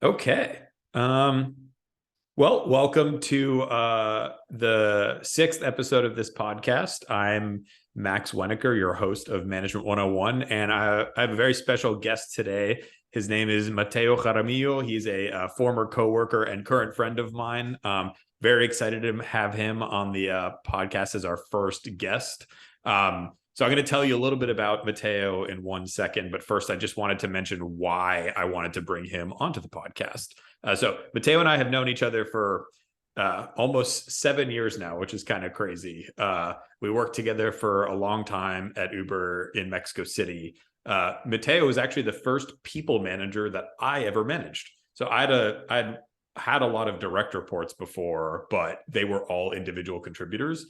Okay. Well, welcome to the sixth episode of this podcast. I'm Max Weniker, your host of Management 101, and I have a very special guest today. His name is Mateo Jaramillo. He's a former coworker and current friend of mine. Very excited to have him on the podcast as our first guest. So I'm going to tell you a little bit about Mateo in 1 second, but first I just wanted to mention why I wanted to bring him onto the podcast. So Mateo and I have known each other for almost 7 years now, which is kind of crazy. We worked together for a long time at Uber in Mexico City. Mateo was actually the first people manager that I ever managed. So I'd had a lot of direct reports before, but they were all individual contributors.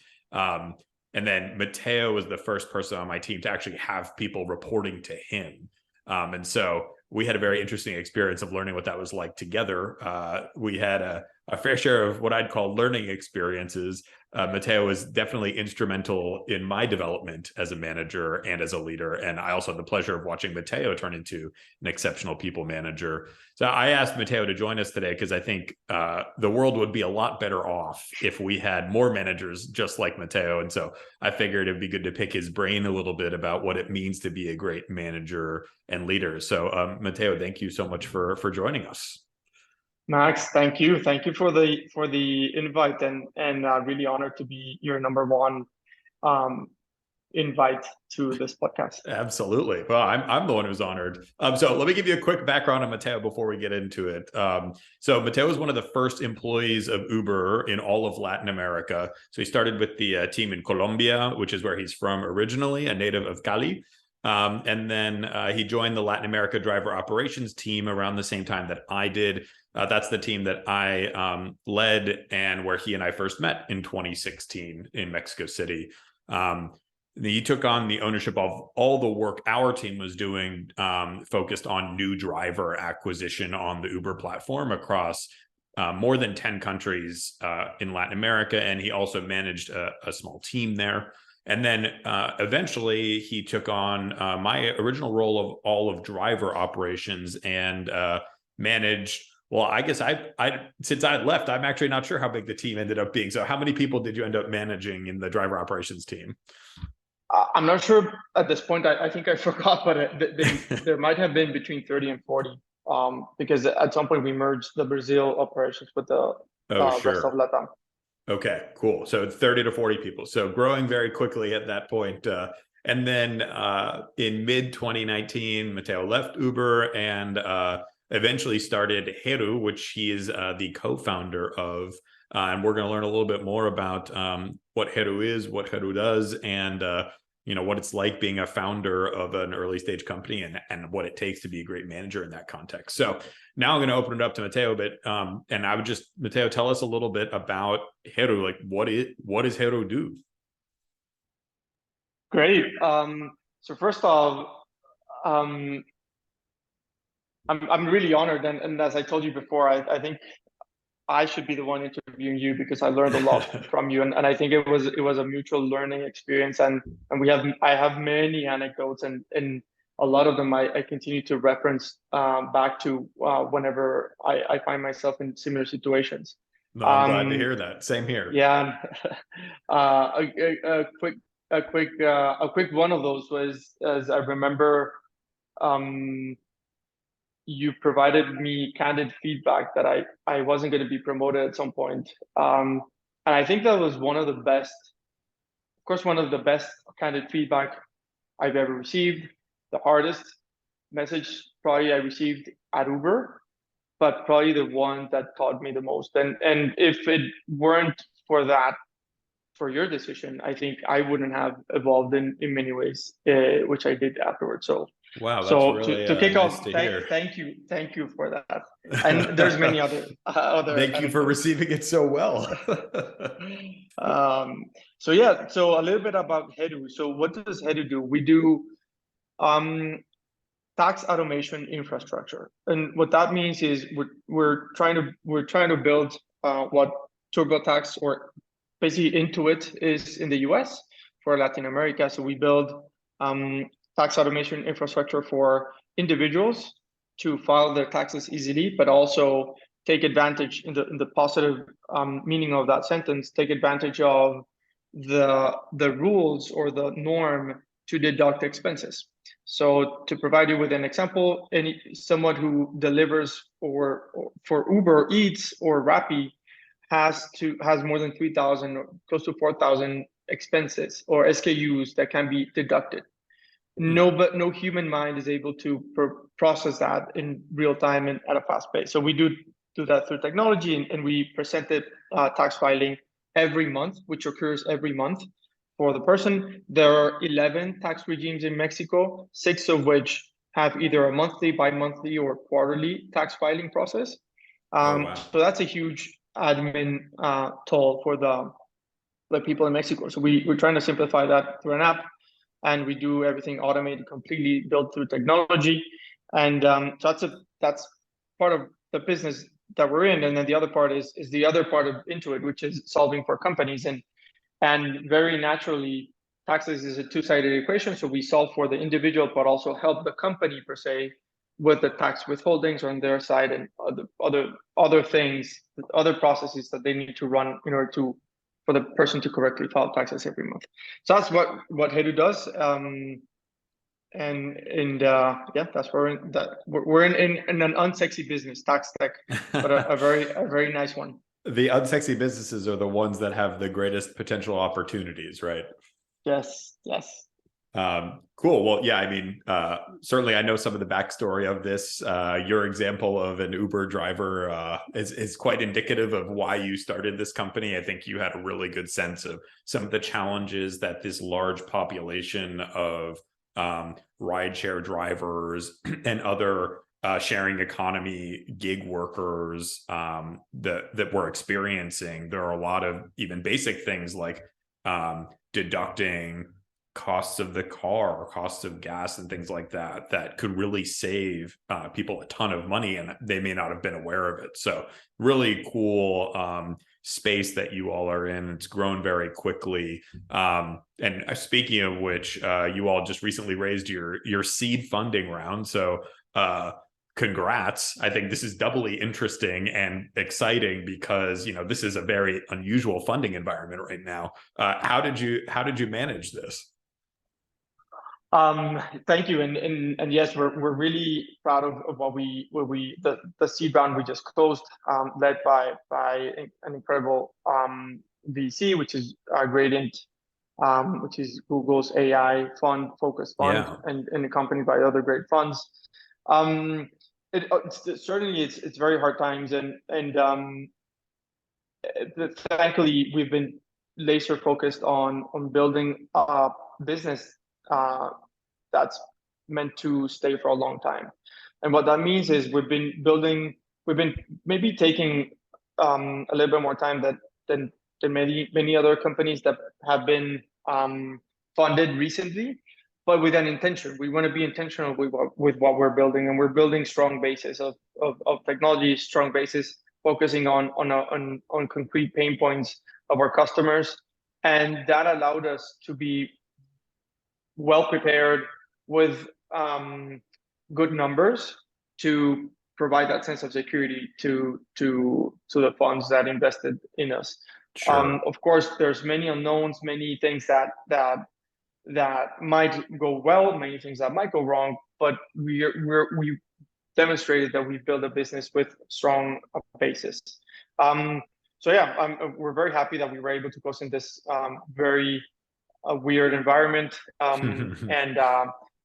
And then Mateo was the first person on my team to actually have people reporting to him. And so we had a very interesting experience of learning what that was like together. We had a fair share of what I'd call learning experiences. Mateo was definitely instrumental in my development as a manager and as a leader. And I also had the pleasure of watching Mateo turn into an exceptional people manager. So I asked Mateo to join us today because I think the world would be a lot better off if we had more managers just like Mateo. And so I figured it'd be good to pick his brain a little bit about what it means to be a great manager and leader. So Mateo, thank you so much for joining us. Max, thank you. Thank you for the invite and really honored to be your number one invite to this podcast. Absolutely. Well, I'm the one who's honored. So let me give you a quick background on Mateo before we get into it. So Mateo was one of the first employees of Uber in all of Latin America. So he started with the team in Colombia, which is where he's from originally, a native of Cali. And then he joined the Latin America driver operations team around the same time that I did. That's the team that I led and where he and I first met in 2016 in Mexico City. He took on the ownership of all the work our team was doing, focused on new driver acquisition on the Uber platform across more than 10 countries in Latin America. And he also managed a small team there. And then eventually he took on my original role of all of driver operations and managed. Well, I guess I since I left, I'm actually not sure how big the team ended up being. So how many people did you end up managing in the driver operations team? I'm not sure at this point. I think I forgot, but there might have been between 30 and 40 because at some point we merged the Brazil operations with the rest of Latam. Okay, cool. So it's 30 to 40 people. So growing very quickly at that point. And then in mid 2019, Mateo left Uber and eventually started Heru, which he is the co-founder of. And we're going to learn a little bit more about what Heru is, what Heru does, and what it's like being a founder of an early stage company and what it takes to be a great manager in that context. So now I'm going to open it up to Mateo a bit. And I would just, Mateo, tell us a little bit about Heru. Like what does Heru do? Great. So first off, I'm really honored. And as I told you before, I think I should be the one interviewing you because I learned a lot from you, and I think it was a mutual learning experience, and I have many anecdotes, and a lot of them I continue to reference back to whenever I find myself in similar situations. No, I'm glad to hear that. Same here. Yeah, a quick one of those was, as I remember, you provided me candid feedback that I wasn't going to be promoted at some point. And I think that was one of the best candid feedback I've ever received. The hardest message probably I received at Uber, but probably the one that taught me the most. And if it weren't for that, for your decision, I think I wouldn't have evolved in many ways, which I did afterwards. So wow, that's really to kick nice off, to thank you for that. And there's many other. Thank you for receiving it so well. So a little bit about Heru. So what does Heru do? We do tax automation infrastructure, and what that means is we're trying to build what TurboTax or basically Intuit is in the US for Latin America. So we build tax automation infrastructure for individuals to file their taxes easily, but also take advantage in the positive meaning of that sentence, take advantage of the rules or the norm to deduct expenses. So to provide you with an example, someone who delivers or for Uber Eats or Rappi has more than 3,000 or close to 4,000 expenses or SKUs that can be deducted. No human mind is able to process that in real time and at a fast pace. So we do that through technology, and we presented tax filing every month, which occurs every month for the person. There are 11 tax regimes in Mexico, 6 of which have either a monthly, bi-monthly, or quarterly tax filing process. Wow. So that's a huge admin toll for the people in Mexico. So we're trying to simplify that through an app, and we do everything automated, completely built through technology. And so that's part of the business that we're in. And then the other part is the other part of Intuit, which is solving for companies. And very naturally, taxes is a two-sided equation. So we solve for the individual, but also help the company per se with the tax withholdings on their side and other things, other processes that they need to run in order for the person to correctly file taxes every month. So that's what Hedu does. Yeah, that's where we're in an unsexy business, tax tech, but a very nice one. The unsexy businesses are the ones that have the greatest potential opportunities, right? Yes. Cool. Well, yeah, I mean, certainly I know some of the backstory of this. Your example of an Uber driver is quite indicative of why you started this company. I think you had a really good sense of some of the challenges that this large population of rideshare drivers and other sharing economy gig workers that we're experiencing. There are a lot of even basic things like deducting costs of the car, costs of gas, and things like that that could really save people a ton of money, and they may not have been aware of it. So really cool space that you all are in. It's grown very quickly. And speaking of which, you all just recently raised your seed funding round. So congrats. I think this is doubly interesting and exciting because, you know, this is a very unusual funding environment right now. How did you manage this? Thank you, and yes, we're really proud of the seed round we just closed, led by an incredible VC, which is Gradient, which is Google's AI focused fund, Yeah. and accompanied by other great funds. Certainly it's very hard times, and thankfully we've been laser focused on building a business that's meant to stay for a long time. And what that means is we've been maybe taking a little bit more time than many other companies that have been funded recently, but with an intention. We want to be intentional with what we're building, and we're building strong bases of technology, strong bases focusing on concrete pain points of our customers, and that allowed us to be well prepared with good numbers to provide that sense of security to the funds that invested in us. Sure. Of course, there's many unknowns, many things that might go well, many things that might go wrong, but we demonstrated that we built a business with strong basis. So yeah, we're very happy that we were able to close in this very weird environment, and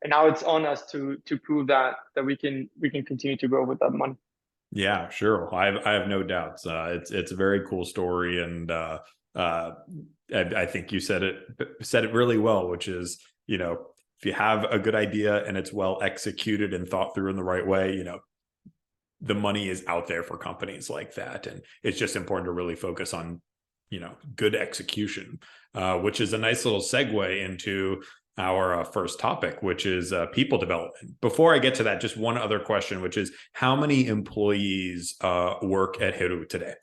now it's on us to prove that we can continue to grow with that money. Yeah, sure. I have no doubts. It's a very cool story, and I think you said it really well, which is, you know, if you have a good idea and it's well executed and thought through in the right way, you know, the money is out there for companies like that, and it's just important to really focus on, you know, good execution, which is a nice little segue into our first topic, which is people development. Before I get to that, just one other question, which is how many employees work at Heru today?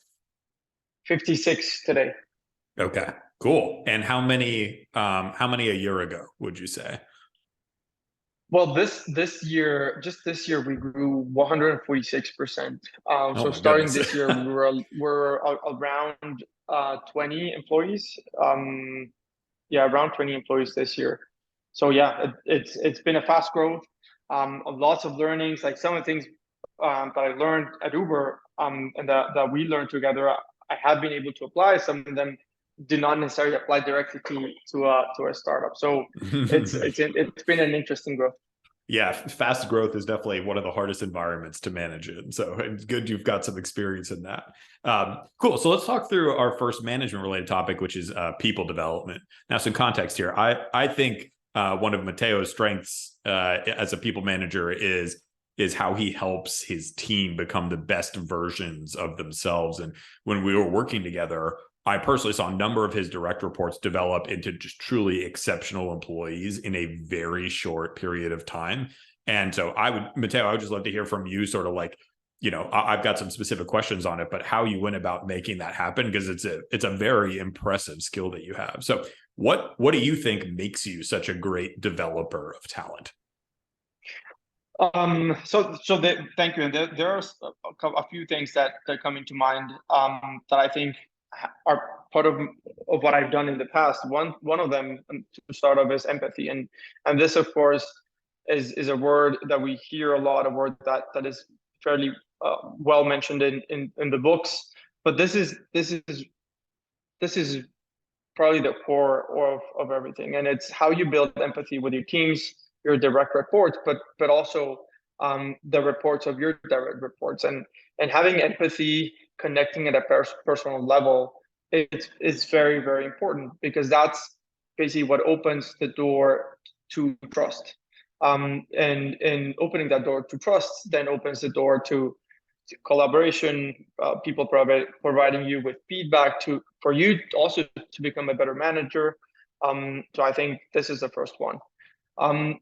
56 today. Okay, cool. And how many a year ago would you say? Well, this year, just this year, we grew 146%. Oh So my starting goodness. this year, we're around 20 employees. Yeah, around 20 employees this year. So yeah, it's been a fast growth. Lots of learnings. Like some of the things that I learned at Uber, and that we learned together, I have been able to apply. Some of them did not necessarily apply directly to a startup. So it's been an interesting growth. Yeah, fast growth is definitely one of the hardest environments to manage in. So it's good you've got some experience in that. Cool. So let's talk through our first management related topic, which is people development. Now, some context here. I think one of Mateo's strengths as a people manager is how he helps his team become the best versions of themselves. And when we were working together, I personally saw a number of his direct reports develop into just truly exceptional employees in a very short period of time. And so Mateo, I would just love to hear from you sort of like, I've got some specific questions on it, but how you went about making that happen, because it's a very impressive skill that you have. So what do you think makes you such a great developer of talent? Thank you. And there are a few things that come into mind that I think are part of what I've done in the past. One of them, to start off, is empathy, and this, of course, is a word that we hear a lot, a word that is fairly well mentioned in the books. But this is probably the core of everything, and it's how you build empathy with your teams, your direct reports, but also the reports of your direct reports, and having empathy, connecting at a personal level, it's very, very important, because that's basically what opens the door to trust. And opening that door to trust then opens the door to collaboration, people providing you with feedback for you also to become a better manager. So I think this is the first one. Um,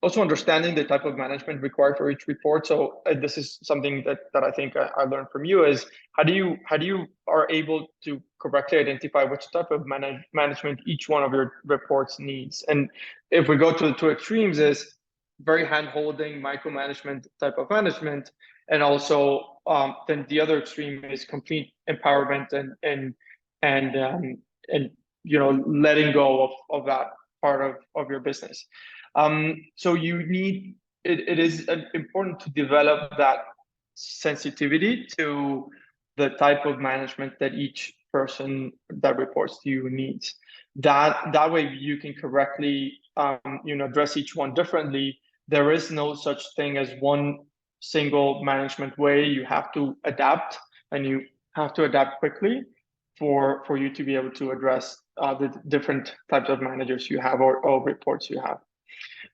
Also understanding the type of management required for each report. So this is something that I think I learned from you, is how do you are able to correctly identify which type of management each one of your reports needs. And if we go to extremes, is very hand-holding micromanagement type of management, and also then the other extreme is complete empowerment and letting go of that part of your business. So it is important to develop that sensitivity to the type of management that each person that reports to you needs. That way you can correctly address each one differently. There is no such thing as one single management way. You have to adapt, and you have to adapt quickly for you to be able to address the different types of managers you have, or reports you have.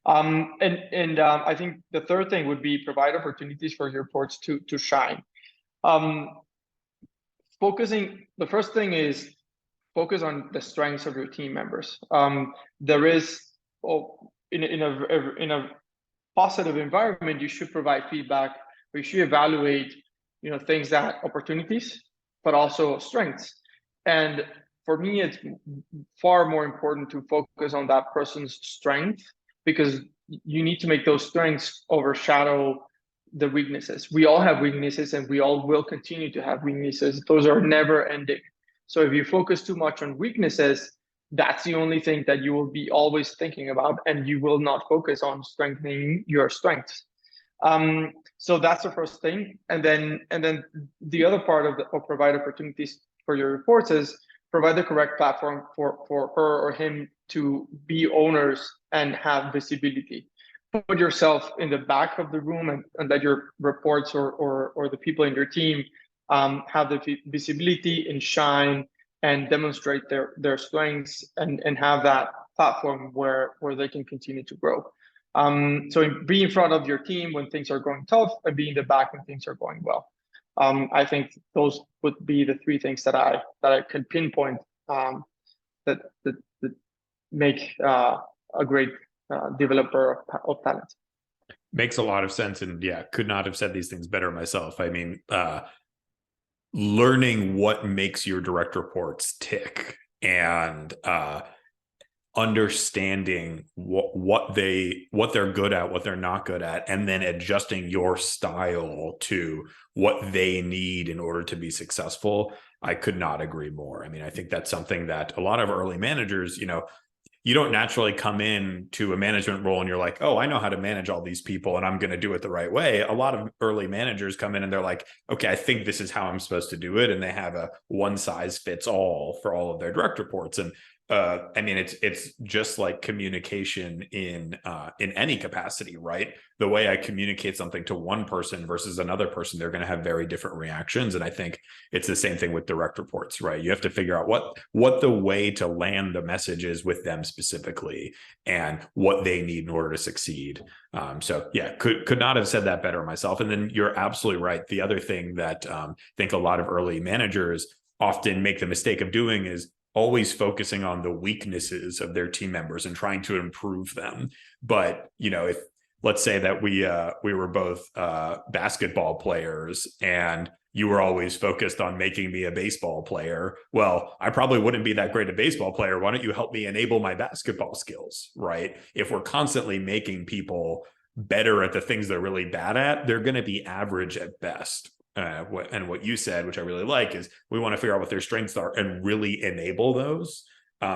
I think the third thing would be provide opportunities for your reports to shine. Um, the first thing is focus on the strengths of your team members. There is, in a positive environment, you should provide feedback, or you should evaluate, things that opportunities, but also strengths. And for me, it's far more important to focus on that person's strength, because you need to make those strengths overshadow the weaknesses. We all have weaknesses, and we all will continue to have weaknesses. Those are never ending. So if you focus too much on weaknesses, that's the only thing that you will be always thinking about, and you will not focus on strengthening your strengths. So that's the first thing. And then the other part of provide opportunities for your reports is provide the correct platform for her or him to be owners and have visibility. Put yourself in the back of the room, and let your reports or the people in your team have the visibility and shine and demonstrate their strengths, and have that platform where they can continue to grow. So be in front of your team when things are going tough, and be in the back when things are going well. I think those would be the three things that I can pinpoint that make a great developer of talent. Makes a lot of sense. And yeah, could not have said these things better myself. I mean, learning what makes your direct reports tick, and understanding what they're good at, what they're not good at, and then adjusting your style to what they need in order to be successful. I could not agree more. I mean, I think that's something that a lot of early managers, you don't naturally come in to a management role and you're like, oh, I know how to manage all these people and I'm going to do it the right way. A lot of early managers come in and they're like, okay, I think this is how I'm supposed to do it. And they have a one size fits all for all of their direct reports. And I mean, it's just like communication in any capacity, right? The way I communicate something to one person versus another person, they're going to have very different reactions. And I think it's the same thing with direct reports, right? You have to figure out what the way to land the message is with them specifically and what they need in order to succeed. So yeah, could not have said that better myself. And then you're absolutely right. The other thing that I think a lot of early managers often make the mistake of doing is always focusing on the weaknesses of their team members and trying to improve them. But, if let's say that we were both basketball players and you were always focused on making me a baseball player, well, I probably wouldn't be that great a baseball player. Why don't you help me enable my basketball skills, right? If we're constantly making people better at the things they're really bad at, they're going to be average at best. And what you said, which I really like, is we want to figure out what their strengths are and really enable those,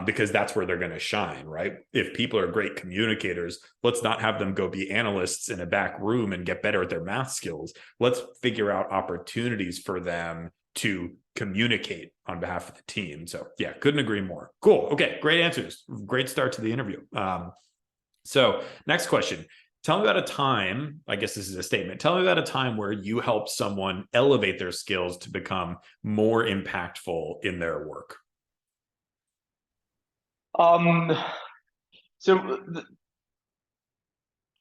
because that's where they're going to shine, right? If people are great communicators, let's not have them go be analysts in a back room and get better at their math skills. Let's figure out opportunities for them to communicate on behalf of the team. So yeah, couldn't agree more. Cool. Okay, great answers. Great start to the interview. So next question. Tell me about a time, I guess this is a statement. Tell me about a time where you helped someone elevate their skills to become more impactful in their work. So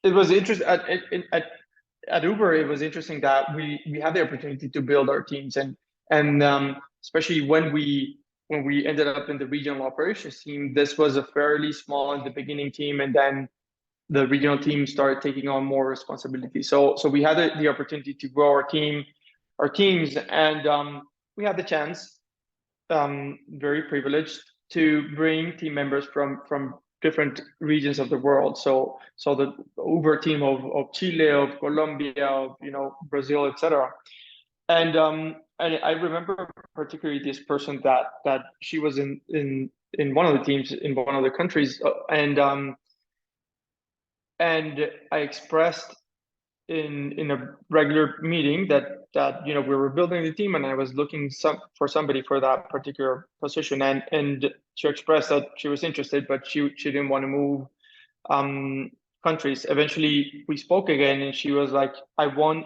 it was interesting at Uber. It was interesting that we had the opportunity to build our teams, and especially when we ended up in the regional operations team. This was a fairly small in the beginning team, and then the regional team started taking on more responsibility. So we had the opportunity to grow our teams, and we had the chance, very privileged, to bring team members from different regions of the world. So the Uber team of Chile, of Colombia, of Brazil, etc. And I remember particularly this person that she was in one of the teams in one of the countries, and I expressed in a regular meeting that we were building the team, and I was looking for somebody for that particular position, and she expressed that she was interested, but she didn't want to move countries. Eventually, we spoke again, and she was like, "I want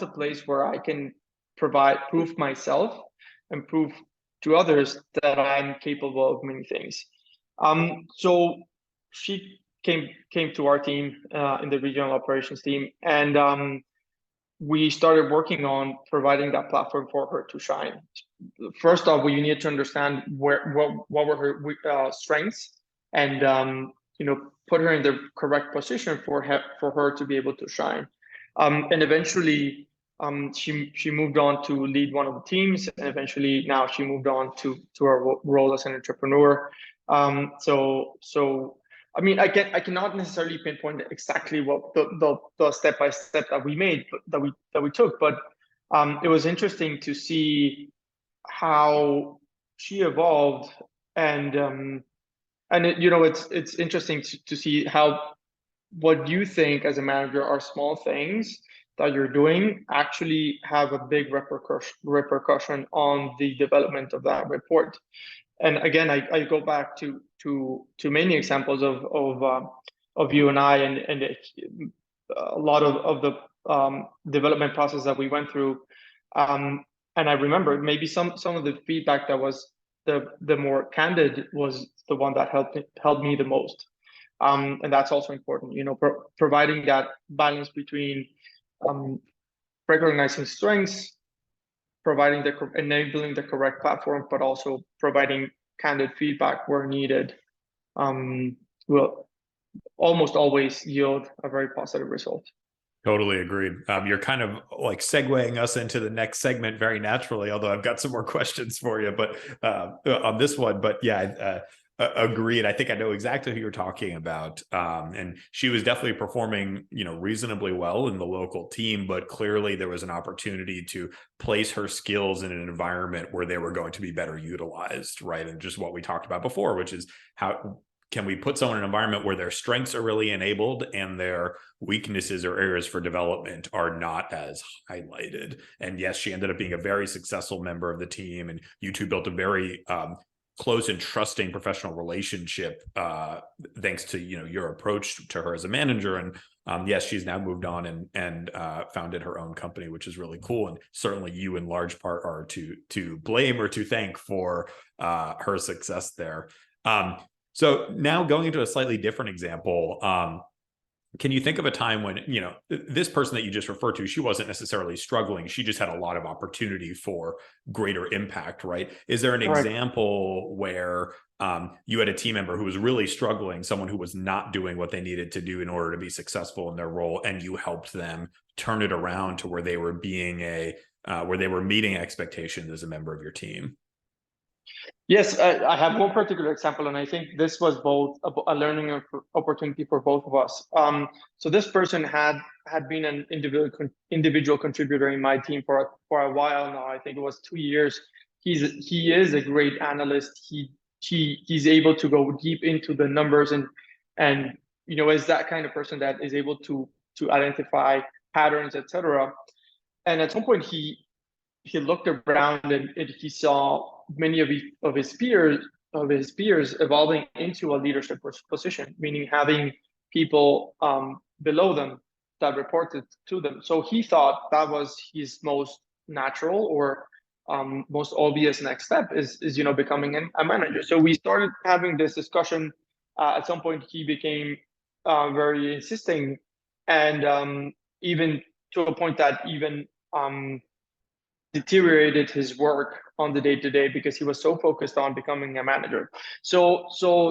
a place where I can prove myself and prove to others that I'm capable of many things." So she came to our team in the regional operations team, and we started working on providing that platform for her to shine. First off, we need to understand what were her strengths, and put her in the correct position for her to be able to shine. And eventually, she moved on to lead one of the teams, and eventually now she moved on to her role as an entrepreneur. So I mean, I cannot necessarily pinpoint exactly what the step by step that we made, that we took, but it was interesting to see how she evolved, and it's interesting to see how what you think as a manager are small things that you're doing actually have a big repercussion on the development of that report. And again, I go back to many examples of you and I, and a lot of the development process that we went through. And I remember maybe some of the feedback that was the more candid was the one that helped me the most. And that's also important, providing that balance between recognizing strengths, enabling the correct platform, but also providing candid feedback where needed, will almost always yield a very positive result. Totally agreed. You're kind of like segueing us into the next segment very naturally, although I've got some more questions for you, but on this one, but yeah, Agreed. I think I know exactly who you're talking about. And she was definitely performing, reasonably well in the local team, but clearly there was an opportunity to place her skills in an environment where they were going to be better utilized, right? And just what we talked about before, which is how can we put someone in an environment where their strengths are really enabled and their weaknesses or areas for development are not as highlighted. And yes, she ended up being a very successful member of the team, and you two built a very close and trusting professional relationship, thanks to your approach to her as a manager. And yes, she's now moved on and founded her own company, which is really cool. And certainly you in large part are to blame or to thank for her success there. So now going into a slightly different example, can you think of a time when, this person that you just referred to, she wasn't necessarily struggling. She just had a lot of opportunity for greater impact, right? Is there an example where you had a team member who was really struggling, someone who was not doing what they needed to do in order to be successful in their role, and you helped them turn it around to where they were where they were meeting expectations as a member of your team? Yes, I have one particular example, and I think this was both a learning opportunity for both of us. So this person had been an individual contributor in my team for a while now. I think it was 2 years. He is a great analyst. He's able to go deep into the numbers and is that kind of person that is able to identify patterns, etc. And at some point he looked around and he saw many of his peers evolving into a leadership position, meaning having people below them that reported to them. So he thought that was his most natural or most obvious next step is becoming a manager. So we started having this discussion. At some point, he became very insisting, and even to a point that even deteriorated his work on the day-to-day because he was so focused on becoming a manager. So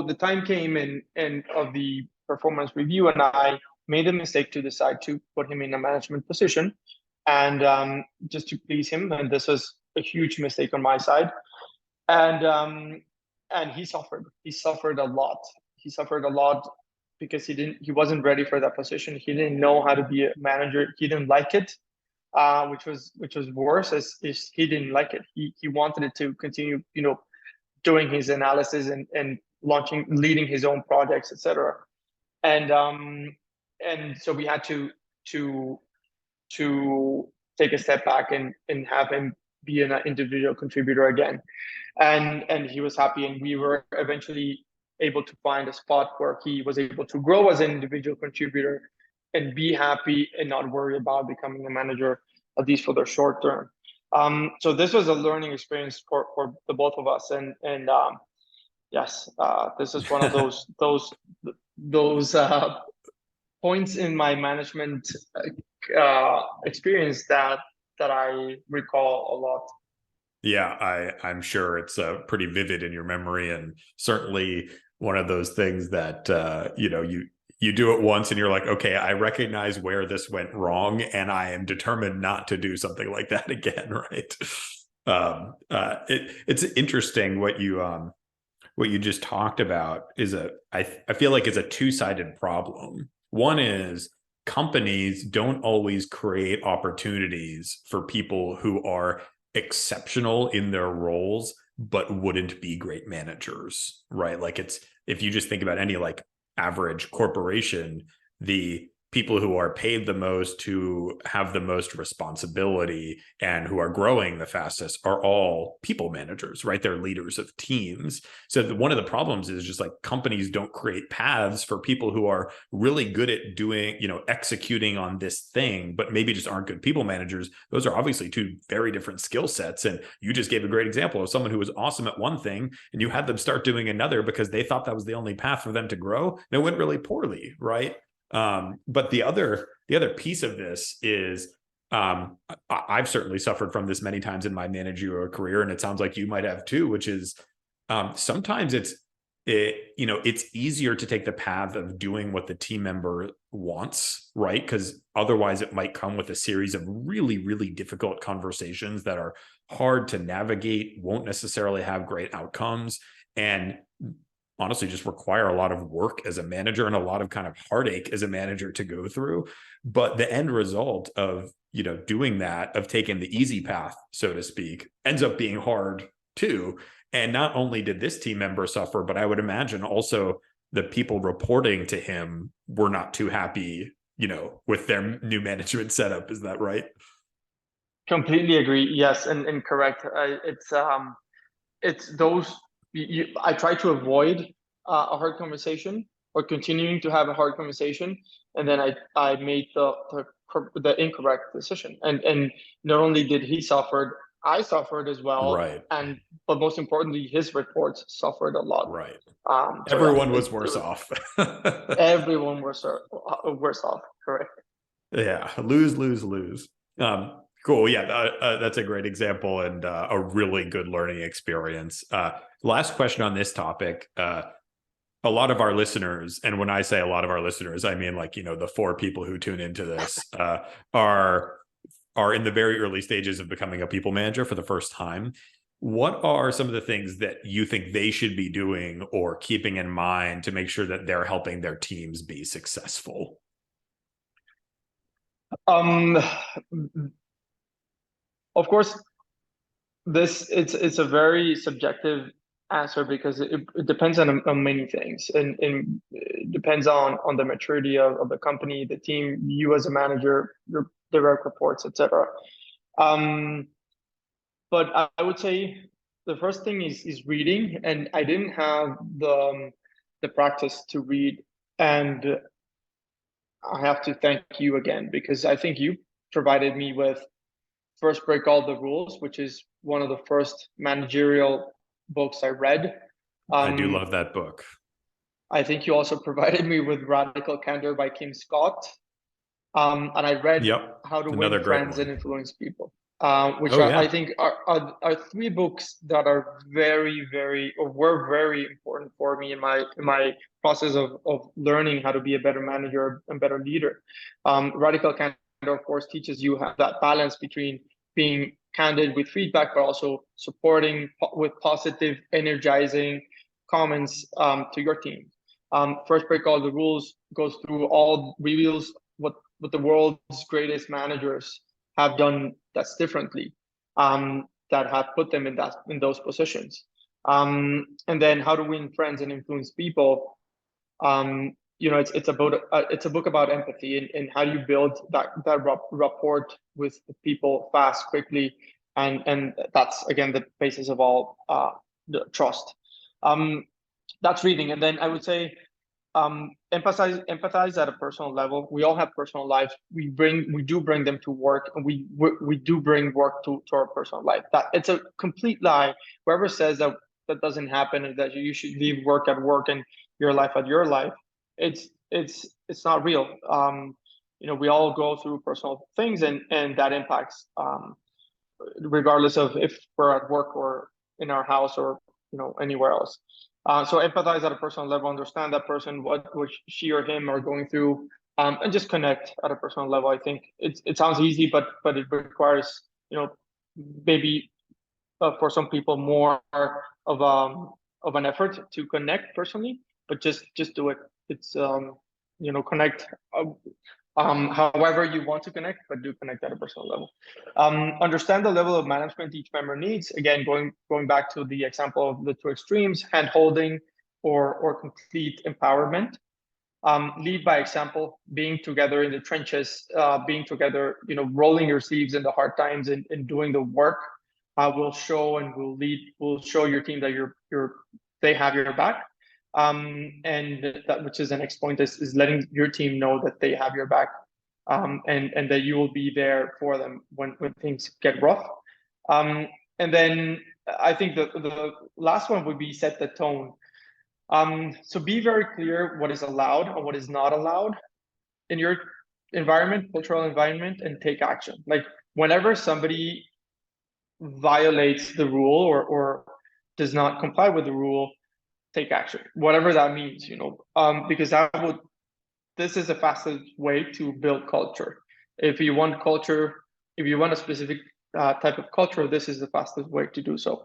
the time came in of the performance review, and I made the mistake to decide to put him in a management position, and just to please him. And this was a huge mistake on my side. And he suffered. He suffered a lot. He suffered a lot because he wasn't ready for that position. He didn't know how to be a manager. He didn't like it. Which was worse, as he didn't like it. He wanted it to continue, doing his analysis and leading his own projects, etc. And so we had to take a step back and have him be an individual contributor again. And he was happy, and we were eventually able to find a spot where he was able to grow as an individual contributor and be happy and not worry about becoming a manager, at least for the short term. So this was a learning experience for the both of us, and yes, this is one of those points in my management experience that I recall a lot. Yeah, I'm sure it's pretty vivid in your memory, and certainly one of those things that you do it once and you're like, okay, I recognize where this went wrong, and I am determined not to do something like that again, right? It's interesting what you just talked about is I feel like it's a two-sided problem. One is companies don't always create opportunities for people who are exceptional in their roles but wouldn't be great managers, right? Like, it's, if you just think about any like average corporation, the people who are paid the most, who have the most responsibility, and who are growing the fastest are all people managers, right? They're leaders of teams. So one of the problems is just like companies don't create paths for people who are really good at doing, executing on this thing, but maybe just aren't good people managers. Those are obviously two very different skill sets. And you just gave a great example of someone who was awesome at one thing, and you had them start doing another because they thought that was the only path for them to grow. And it went really poorly, right? But the other piece of this is, I've certainly suffered from this many times in my managerial career, and it sounds like you might have too, which is sometimes it's easier to take the path of doing what the team member wants, right? Because otherwise it might come with a series of really, really difficult conversations that are hard to navigate, won't necessarily have great outcomes. And honestly just require a lot of work as a manager and a lot of kind of heartache as a manager to go through. But the end result of, doing that, of taking the easy path, so to speak, ends up being hard too. And not only did this team member suffer, but I would imagine also the people reporting to him were not too happy, with their new management setup. Is that right? Completely agree. Yes, and correct. It's those I try to avoid a hard conversation or continuing to have a hard conversation, and then I made the incorrect decision, and not only did he suffer, I suffered as well, Right. and but most importantly, his reports suffered a lot. Right. So yeah, Everyone was worse off. everyone was worse off. Correct. Yeah, lose, lose, lose. Cool. Yeah, that's a great example and a really good learning experience. Last question on this topic. A lot of our listeners, and when I say a lot of our listeners, I mean like, the 4 people who tune into this are in the very early stages of becoming a people manager for the first time. What are some of the things that you think they should be doing or keeping in mind to make sure that they're helping their teams be successful? Um, of course, it's a very subjective answer because it depends on many things, and it depends on the maturity of the company, the team, you as a manager, your direct reports, etc. Um, but I would say the first thing is reading, and I didn't have the practice to read, and I have to thank you again because I think you provided me with First Break All the Rules, which is one of the first managerial books I read. I do Um, love that book. I think you also provided me with Radical Candor by Kim Scott. And I read Yep. How to Another Win great Friends one. and Influence People, which Oh, I yeah. think are 3 books that are very, very, or were very important for me in my process of learning how to be a better manager and better leader. Radical Candor, of course, teaches you that balance between being candid with feedback, but also supporting with positive, energizing comments to your team. First Break All the Rules goes through reveals what the world's greatest managers have done that's differently, that have put them in those positions. And then How to Win Friends and Influence People. It's a book about empathy and how do you build that rapport with the people fast, quickly, and that's again the basis of all the trust. That's reading, and then I would say empathize at a personal level. We all have personal lives. We do bring them to work, and we do bring work to our personal life. That it's a complete lie. Whoever says that doesn't happen and that you should leave work at work and your life at your life, it's not real. We all go through personal things, and that impacts regardless of if we're at work or in our house or anywhere else. So empathize at a personal level, understand that person, what she or him are going through, and just connect at a personal level. I think it sounds easy, but it requires maybe for some people more of an effort to connect personally, but just do it. It's connect. However you want to connect, but do connect at a personal level. Understand the level of management each member needs. Again, going back to the example of the 2 extremes, hand holding or complete empowerment. Lead by example, being together in the trenches, being together, rolling your sleeves in the hard times and doing the work will show and will show your team that they have your back. And that, which is the next point, is letting your team know that they have your back, and that you will be there for them when things get rough. And then I think the last one would be set the tone. So be very clear what is allowed and what is not allowed in your cultural environment, and take action. Like whenever somebody violates the rule or does not comply with the rule, take action, whatever that means, because this is the fastest way to build culture. If you want culture, if you want a specific type of culture, this is the fastest way to do so.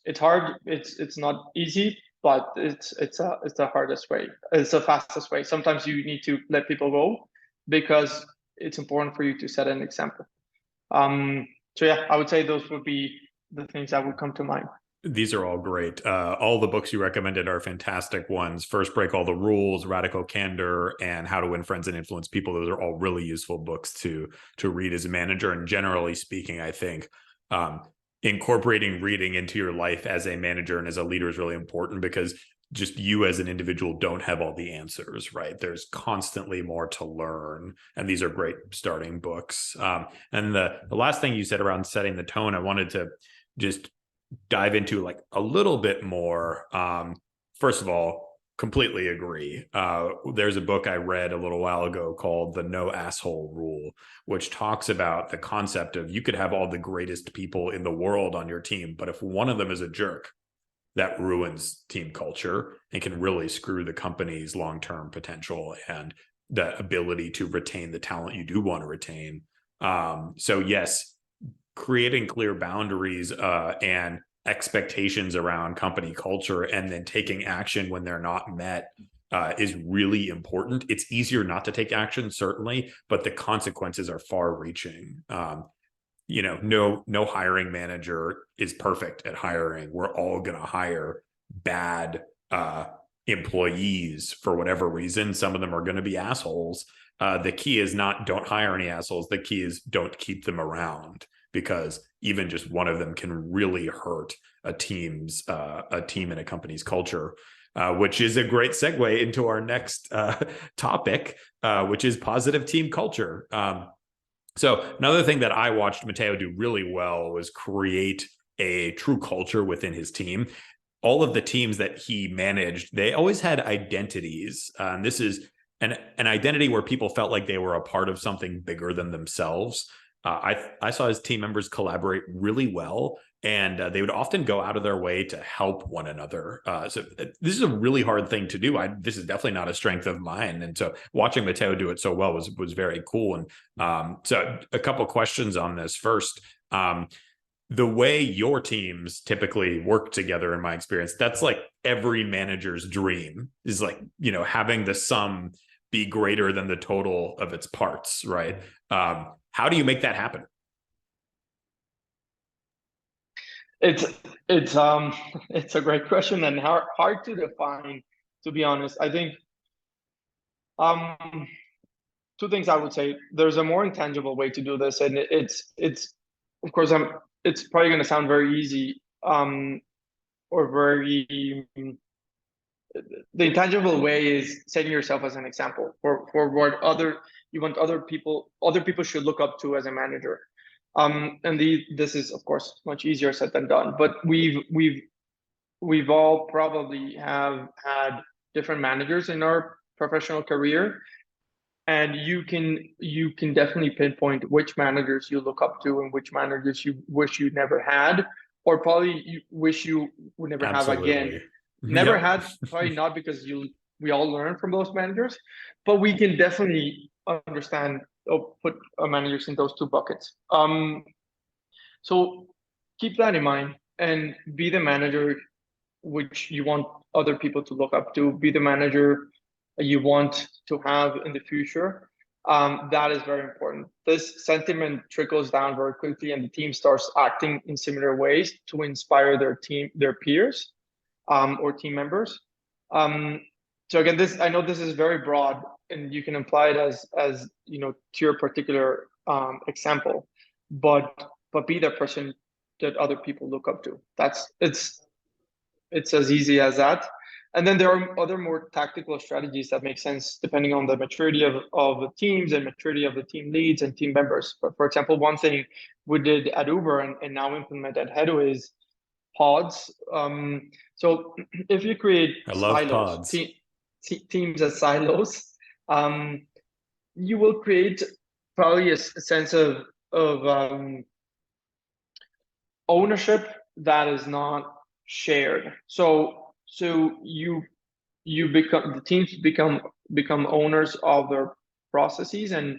It's hard. It's not easy. but it's the hardest way. It's the fastest way. Sometimes you need to let people go because it's important for you to set an example. So yeah, I would say those would be the things that would come to mind. These are all great. All the books you recommended are fantastic ones. First Break All the Rules, Radical Candor, and How to Win Friends and Influence People. Those are all really useful books to read as a manager. And generally speaking, I think incorporating reading into your life as a manager and as a leader is really important, because just you as an individual don't have all the answers, right? There's constantly more to learn, and these are great starting books. And the last thing you said around setting the tone, I wanted to just dive into like a little bit more. First of all, completely agree. There's a book I read a little while ago called The No Asshole Rule, which talks about the concept of you could have all the greatest people in the world on your team, but if one of them is a jerk, that ruins team culture and can really screw the company's long-term potential and the ability to retain the talent you do want to retain. So yes, creating clear boundaries and expectations around company culture and then taking action when they're not met is really important. It's easier not to take action, certainly, but the consequences are far reaching. No hiring manager is perfect at hiring. We're all going to hire bad employees for whatever reason. Some of them are going to be assholes. The key is not don't hire any assholes. The key is don't keep them around, because even just one of them can really hurt a team and a company's culture, which is a great segue into our next topic, which is positive team culture. So another thing that I watched Mateo do really well was create a true culture within his team. All of the teams that he managed, they always had identities. This is an identity where people felt like they were a part of something bigger than themselves. I saw his team members collaborate really well, and they would often go out of their way to help one another. So this is a really hard thing to do. This is definitely not a strength of mine. And so watching Mateo do it so well was very cool. And so a couple questions on this. First, the way your teams typically work together, in my experience, that's like every manager's dream, is like, having the sum be greater than the total of its parts, right? How do you make that happen? It's it's a great question and hard to define, to be honest. I think two things I would say. There's a more intangible way to do this, and it's of course it's probably going to sound very easy or very the intangible way is setting yourself as an example for what you want other people should look up to as a manager. And this is of course much easier said than done, but we've all probably have had different managers in our professional career, and you can definitely pinpoint which managers you look up to and which managers you wish you never had, or probably you wish you would never have again. Never Yep. had, probably not, because we all learn from those managers, but we can definitely understand or put managers in those two buckets. So keep that in mind and be the manager which you want other people to look up to. Be the manager you want to have in the future. That is very important. This sentiment trickles down very quickly, and the team starts acting in similar ways to inspire their peers, or team members. So again, I know this is very broad, and you can apply it as to your particular example, but be the person that other people look up to. It's as easy as that. And then there are other more tactical strategies that make sense depending on the maturity of the teams and maturity of the team leads and team members. But for example, one thing we did at Uber and now implement at Hedo is pods. So if you create I love silos, pods. teams as silos, you will create probably a sense of ownership that is not shared. So the teams become owners of their processes and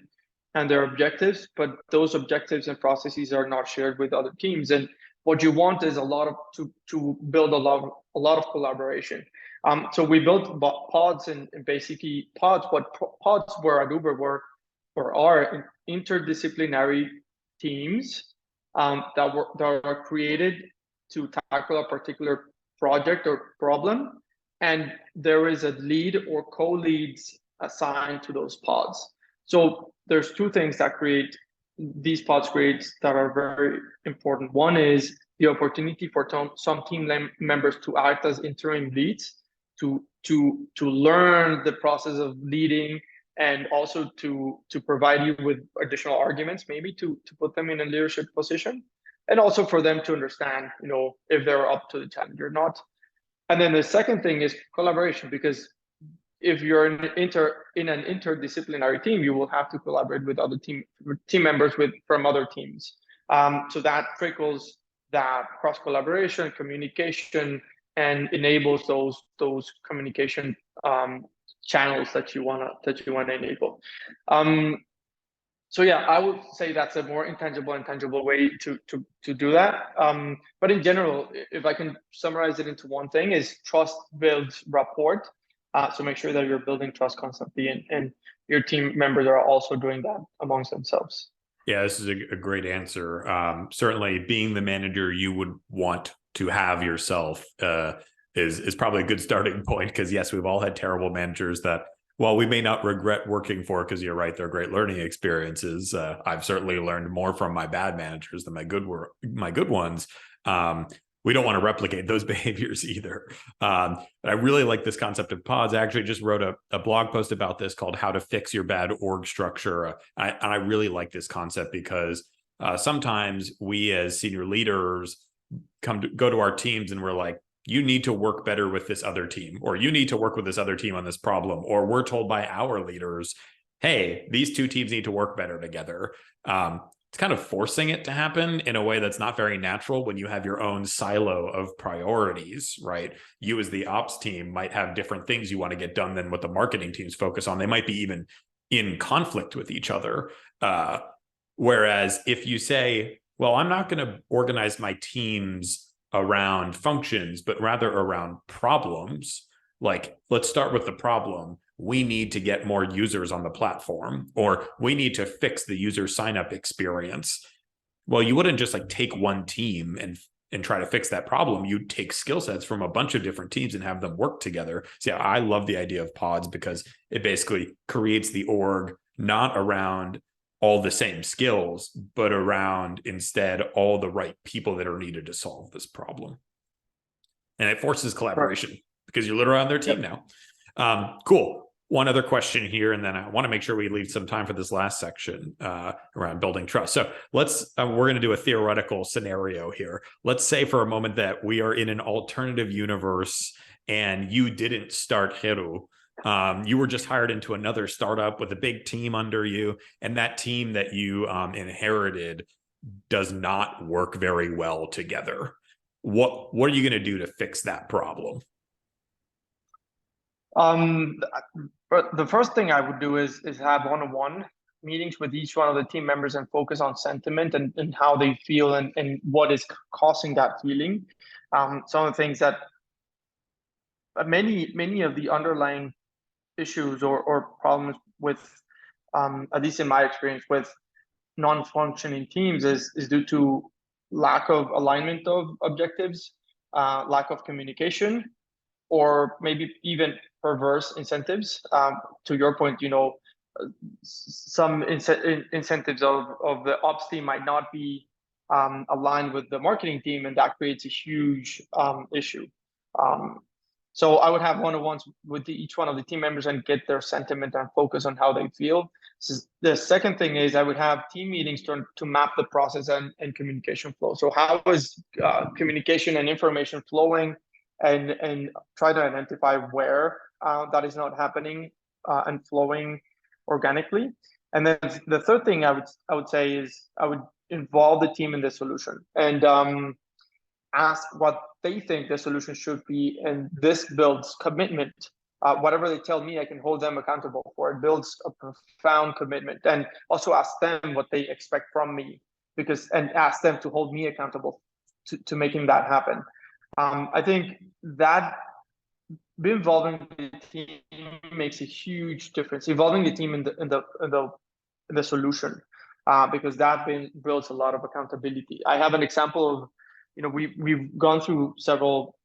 their objectives, but those objectives and processes are not shared with other teams. And what you want is a lot of to build a lot of collaboration. So we built pods, and basically pods. What pods were at Uber were or are interdisciplinary teams that are created to tackle a particular project or problem, and there is a lead or co-leads assigned to those pods. So there's two things that create these pods creates that are very important. One is the opportunity for some team members to act as interim leads to learn the process of leading, and also to provide you with additional arguments, maybe to put them in a leadership position, and also for them to understand, if they're up to the challenge or not. And then the second thing is collaboration, because if you're in an interdisciplinary team, you will have to collaborate with other team members from other teams. So that trickles that cross collaboration, communication, and enables those communication channels that you wanna enable. So yeah, I would say that's a more intangible and tangible way to do that. But in general, if I can summarize it into one thing, is trust builds rapport. So make sure that you're building trust constantly, and your team members are also doing that amongst themselves. Yeah, this is a great answer. Certainly, being the manager you would want to have yourself is probably a good starting point, because yes, we've all had terrible managers that, while we may not regret working for, because you're right, they're great learning experiences. I've certainly learned more from my bad managers than my good ones. We don't want to replicate those behaviors either. But I really like this concept of pods. I actually just wrote a blog post about this called How to Fix Your Bad Org Structure. I really like this concept because sometimes we as senior leaders go to our teams and we're like, you need to work better with this other team, or you need to work with this other team on this problem. Or we're told by our leaders, hey, these two teams need to work better together. It's kind of forcing it to happen in a way that's not very natural when you have your own silo of priorities, right? You as the ops team might have different things you want to get done than what the marketing teams focus on. They might be even in conflict with each other. Whereas if you say, well, I'm not going to organize my teams around functions, but rather around problems. Like, let's start with the problem. We need to get more users on the platform, or we need to fix the user sign-up experience. Well, you wouldn't just like take one team and try to fix that problem. You'd take skill sets from a bunch of different teams and have them work together. So yeah, I love the idea of pods because it basically creates the org not around all the same skills, but around instead all the right people that are needed to solve this problem. And it forces collaboration because you're literally on their team now. Cool. One other question here, and then I want to make sure we leave some time for this last section around building trust. So let's, we're going to do a theoretical scenario here. Let's say for a moment that we are in an alternative universe and you didn't start Heru. You were just hired into another startup with a big team under you, and that team that you inherited does not work very well together. What are you going to do to fix that problem? But the first thing I would do is have one-on-one meetings with each one of the team members and focus on sentiment and how they feel and what is causing that feeling. Some of the things that many of the underlying issues or problems with, at least in my experience, with non-functioning teams is due to lack of alignment of objectives, lack of communication, or maybe even perverse incentives. To your point, some incentives of the ops team might not be aligned with the marketing team, and that creates a huge issue. So I would have one-on-ones with each one of the team members and get their sentiment and focus on how they feel. So the second thing is I would have team meetings to map the process and communication flow. So how is communication and information flowing, and try to identify where that is not happening and flowing organically. And then the third thing I would say is I would involve the team in the solution and ask what they think the solution should be, and this builds commitment. Whatever they tell me, I can hold them accountable for. It builds a profound commitment, and also ask them what they expect from me, and ask them to hold me accountable to making that happen. I think that involving the team makes a huge difference. Involving the team in the solution, because that builds a lot of accountability. I have an example of, we've gone through several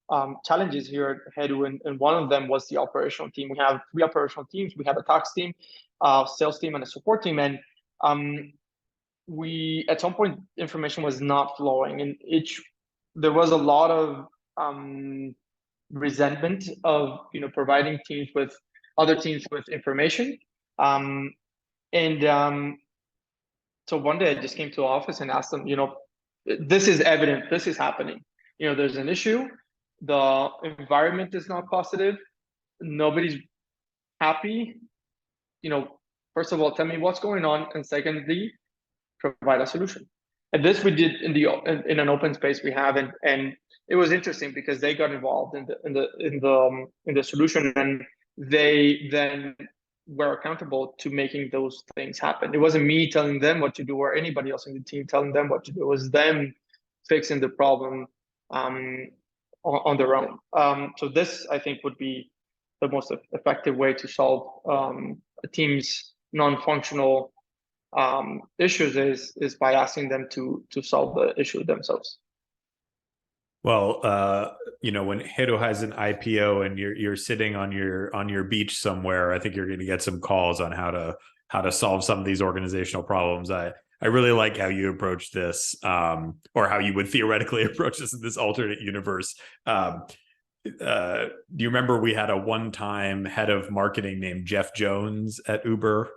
challenges here at Hedu, and one of them was the operational team. We have 3 operational teams. We have a tax team, sales team, and a support team. And we, at some point, information was not flowing, and there was a lot of resentment of providing teams with other teams with information. So one day I just came to the office and asked them, this is evident, this is happening. There's an issue. The environment is not positive. Nobody's happy. First of all, tell me what's going on, and secondly, provide a solution. And this we did in an open space we have, and it was interesting because they got involved in the solution, and they then were accountable to making those things happen. It wasn't me telling them what to do or anybody else in the team telling them what to do. It was them fixing the problem on their own. So this, I think, would be the most effective way to solve a team's non-functional issues is by asking them to solve the issue themselves. Well, when Hedu has an IPO and you're sitting on your beach somewhere, I think you're going to get some calls on how to solve some of these organizational problems. I really like how you approach this, or how you would theoretically approach this in this alternate universe. Do you remember we had a one-time head of marketing named Jeff Jones at Uber?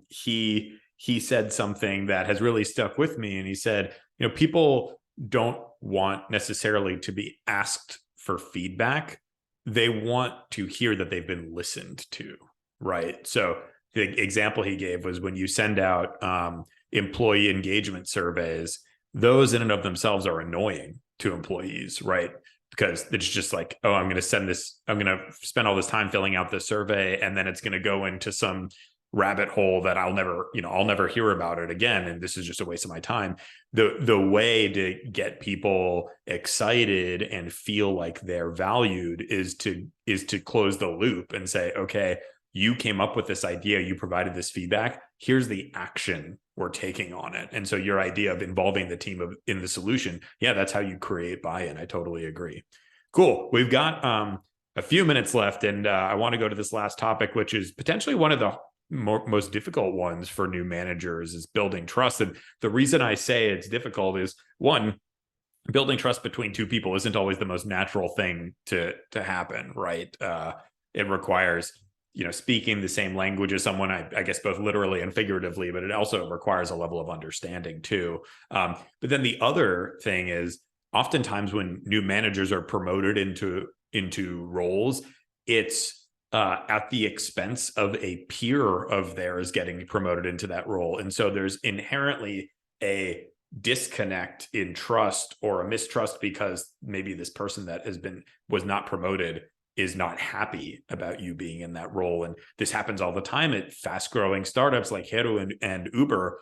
He said something that has really stuck with me, and he said, people don't want necessarily to be asked for feedback. They want to hear that they've been listened to, right? So the example he gave was when you send out employee engagement surveys, those in and of themselves are annoying to employees, right? Because it's just like, oh, I'm going to spend all this time filling out this survey, and then it's going to go into some rabbit hole that I'll never hear about it again, and this is just a waste of my time. The way to get people excited and feel like they're valued is to close the loop and say, okay, you came up with this idea, you provided this feedback, here's the action we're taking on it. And so your idea of involving the team in the solution, yeah, that's how you create buy-in. I totally agree. Cool. We've got a few minutes left, and I want to go to this last topic, which is potentially one of the most difficult ones for new managers, is building trust. And the reason I say it's difficult is, one, building trust between two people isn't always the most natural thing to happen, right? It requires speaking the same language as someone, I guess both literally and figuratively, but it also requires a level of understanding too. But then the other thing is, oftentimes when new managers are promoted into roles, it's at the expense of a peer of theirs getting promoted into that role. And so there's inherently a disconnect in trust or a mistrust, because maybe this person that was not promoted is not happy about you being in that role. And this happens all the time at fast growing startups like Hedu and Uber,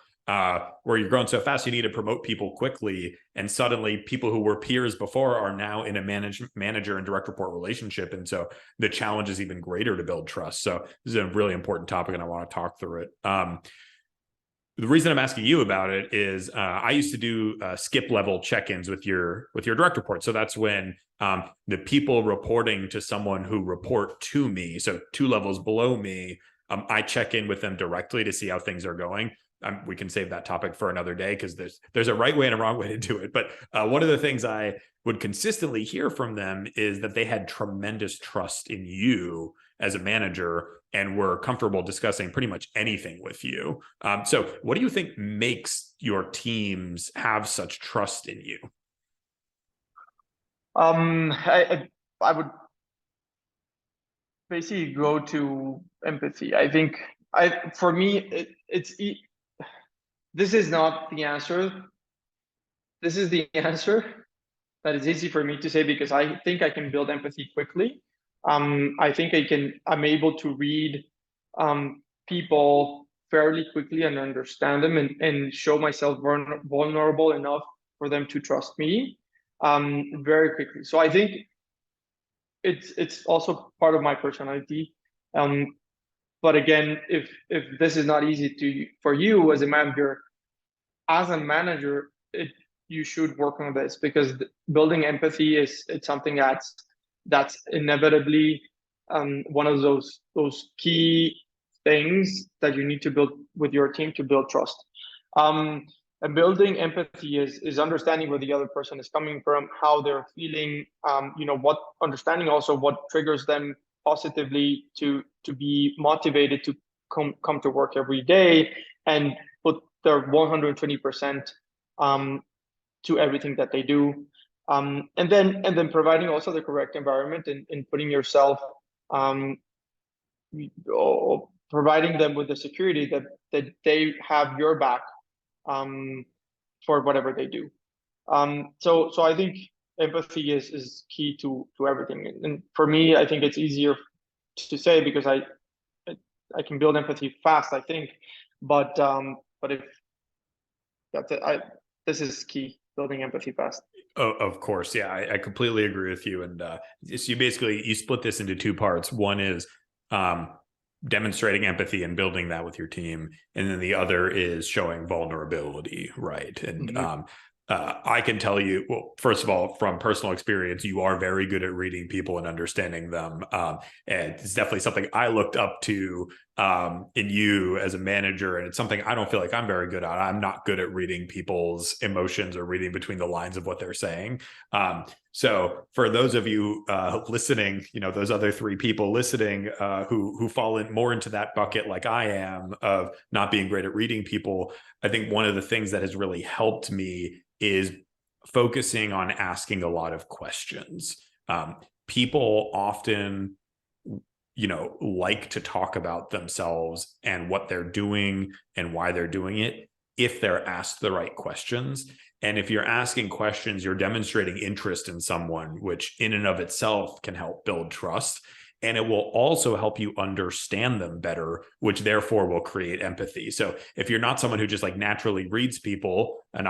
where you're growing so fast, you need to promote people quickly. And suddenly people who were peers before are now in a manager and direct report relationship. And so the challenge is even greater to build trust. So this is a really important topic, and I want to talk through it. The reason I'm asking you about it is I used to do skip level check-ins with your direct report. So that's when the people reporting to someone who report to me, so 2 levels below me, I check in with them directly to see how things are going. We can save that topic for another day, because there's a right way and a wrong way to do it. But one of the things I would consistently hear from them is that they had tremendous trust in you as a manager and were comfortable discussing pretty much anything with you. So what do you think makes your teams have such trust in you? I would basically go to empathy. I think for me, this is not the answer. This is the answer that is easy for me to say, because I think I can build empathy quickly. I think I'm able to read people fairly quickly and understand them, and show myself vulnerable enough for them to trust me very quickly. So I think it's also part of my personality. But again, if this is not easy for you as a manager, you should work on this, because building empathy it's something that's inevitably one of those key things that you need to build with your team to build trust. And building empathy is understanding where the other person is coming from, how they're feeling, what understanding also what triggers them positively to be motivated to come to work every day and put their 120% to everything that they do. And then providing also the correct environment and putting yourself, providing them with the security that they have your back for whatever they do. So I think empathy is key to everything. And for me, I think it's easier to say because I can build empathy fast, I think. But if that's it, this is key, building empathy fast. Oh, of course. Yeah, I completely agree with you. And so you split this into two parts. One is demonstrating empathy and building that with your team. And then the other is showing vulnerability, right? And mm-hmm. I can tell you, well, first of all, from personal experience, you are very good at reading people and understanding them. And it's definitely something I looked up to in you as a manager. And it's something I don't feel like I'm very good at. I'm not good at reading people's emotions or reading between the lines of what they're saying. So for those of you listening, those other three people listening who fall more into that bucket like I am of not being great at reading people, I think one of the things that has really helped me is focusing on asking a lot of questions. People often, like to talk about themselves and what they're doing and why they're doing it if they're asked the right questions. And if you're asking questions, you're demonstrating interest in someone, which in and of itself can help build trust. And it will also help you understand them better, which therefore will create empathy. So if you're not someone who just naturally reads people, and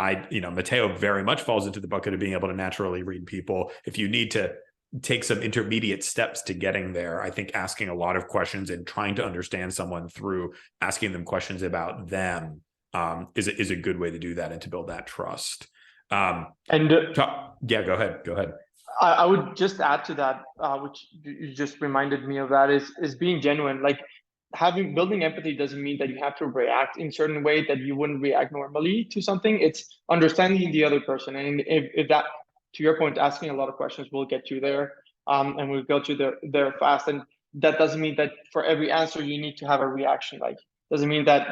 Mateo very much falls into the bucket of being able to naturally read people. If you need to take some intermediate steps to getting there, I think asking a lot of questions and trying to understand someone through asking them questions about them is a good way to do that and to build that trust. Yeah, go ahead. I would just add to that, which you just reminded me of, that is being genuine. Like building empathy doesn't mean that you have to react in certain way that you wouldn't react normally to something. It's understanding the other person, and if that, to your point, asking a lot of questions will get you there, and will get you there fast. And that doesn't mean that for every answer you need to have a reaction. Like doesn't mean that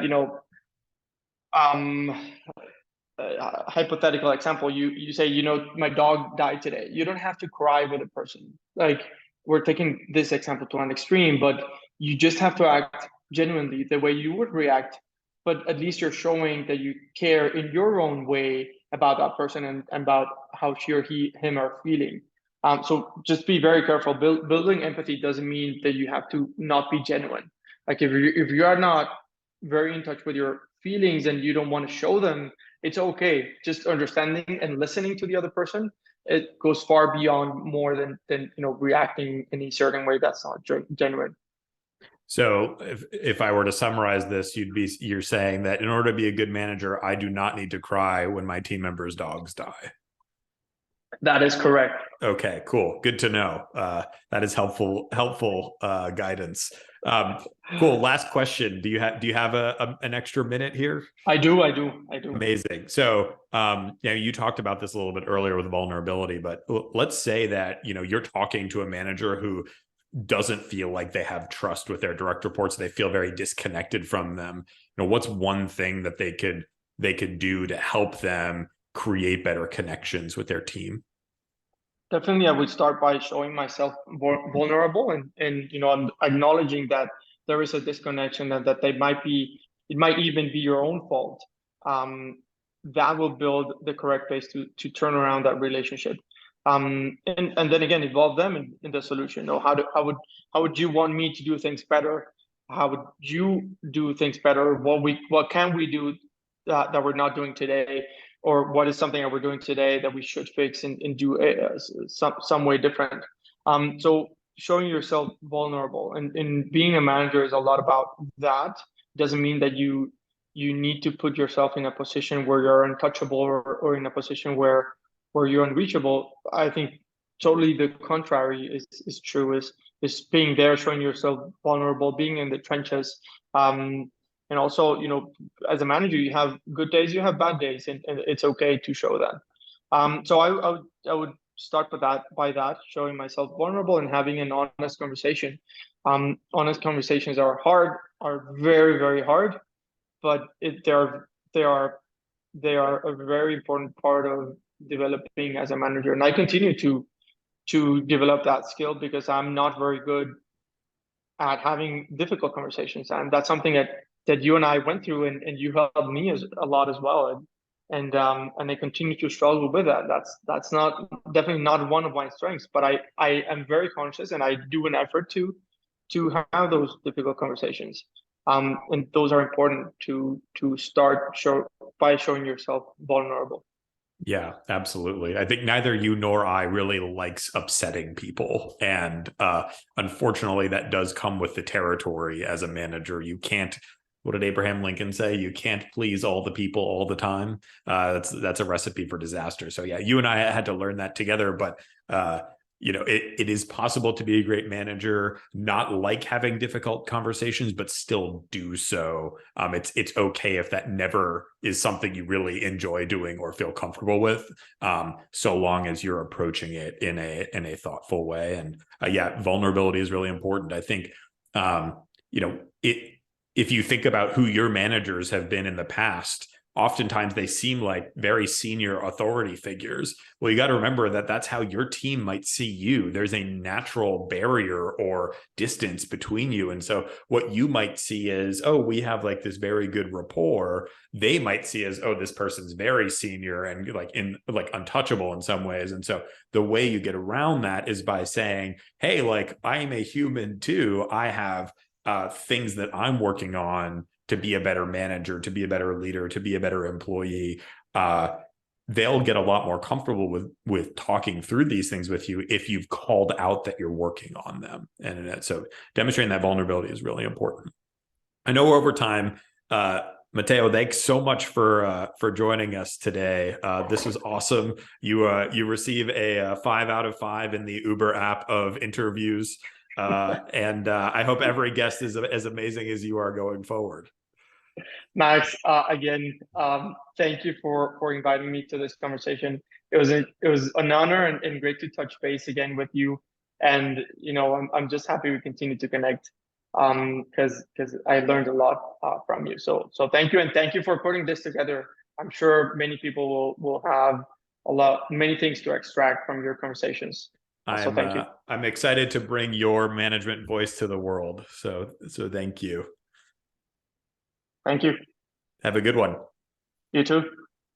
hypothetical example, you say, my dog died today. You don't have to cry with a person. Like we're taking this example to an extreme, but you just have to act genuinely the way you would react, but at least you're showing that you care in your own way about that person and about how she or him are feeling. So just be very careful. Building empathy doesn't mean that you have to not be genuine. Like if you are not very in touch with your feelings and you don't want to show them, it's okay. Just understanding and listening to the other person, it goes far beyond more than reacting in a certain way that's not genuine. So if I were to summarize this, you're saying that in order to be a good manager, I do not need to cry when my team members' dogs die. That is correct. Okay, cool. Good to know. That is helpful guidance. Cool. Last question. Do you have an extra minute here? I do. Amazing. So, you talked about this a little bit earlier with vulnerability, but let's say that, you're talking to a manager who doesn't feel like they have trust with their direct reports. They feel very disconnected from them. What's one thing that they could do to help them create better connections with their team? Definitely, I would start by showing myself vulnerable and I'm acknowledging that there is a disconnection and that it might even be your own fault. That will build the correct pace to turn around that relationship. And then again, involve them in the solution. How would you want me to do things better? How would you do things better? What can we do that we're not doing today, or what is something that we're doing today that we should fix and do some way different. So showing yourself vulnerable and being a manager is a lot about that. Doesn't mean that you need to put yourself in a position where you're untouchable, or in a position where you're unreachable. I think totally the contrary is true. Is being there, showing yourself vulnerable, being in the trenches. And also, as a manager, you have good days, you have bad days, and it's okay to show that. So I would start with by showing myself vulnerable and having an honest conversation. Honest conversations are hard, are very, very hard, but they are a very important part of developing as a manager. And I continue to develop that skill because I'm not very good at having difficult conversations, and that's something that you and I went through, and you helped me a lot as well, and I continue to struggle with that. That's not definitely not one of my strengths, but I am very conscious, and I do an effort to have those difficult conversations, and those are important to start by showing yourself vulnerable. Yeah, absolutely. I think neither you nor I really likes upsetting people. And unfortunately, that does come with the territory as a manager. You can't, what did Abraham Lincoln say? You can't please all the people all the time. That's a recipe for disaster. So yeah, you and I had to learn that together, but it is possible to be a great manager, not like having difficult conversations, but still do so. It's okay if that never is something you really enjoy doing or feel comfortable with, so long as you're approaching it in a thoughtful way. And yeah, vulnerability is really important. I think if you think about who your managers have been in the past, oftentimes they seem like very senior authority figures. Well, you got to remember that that's how your team might see you. There's a natural barrier or distance between you. And so what you might see is, oh, we have like this very good rapport. They might see as, oh, this person's very senior and like untouchable in some ways. And so the way you get around that is by saying, hey, like I'm a human too. I have things that I'm working on to be a better manager, to be a better leader, to be a better employee. They'll get a lot more comfortable with talking through these things with you if you've called out that you're working on them. And so demonstrating that vulnerability is really important. I know we're over time. Mateo, thanks so much for joining us today. This was awesome. You receive a 5 out of 5 in the Uber app of interviews. And I hope every guest is as amazing as you are going forward. Max, again, thank you for inviting me to this conversation. It was an honor and great to touch base again with you. And I'm just happy we continue to connect, because I learned a lot from you. So thank you, and thank you for putting this together. I'm sure many people will have many things to extract from your conversations. So thank you. I'm excited to bring your management voice to the world. So thank you. Thank you. Have a good one. You too.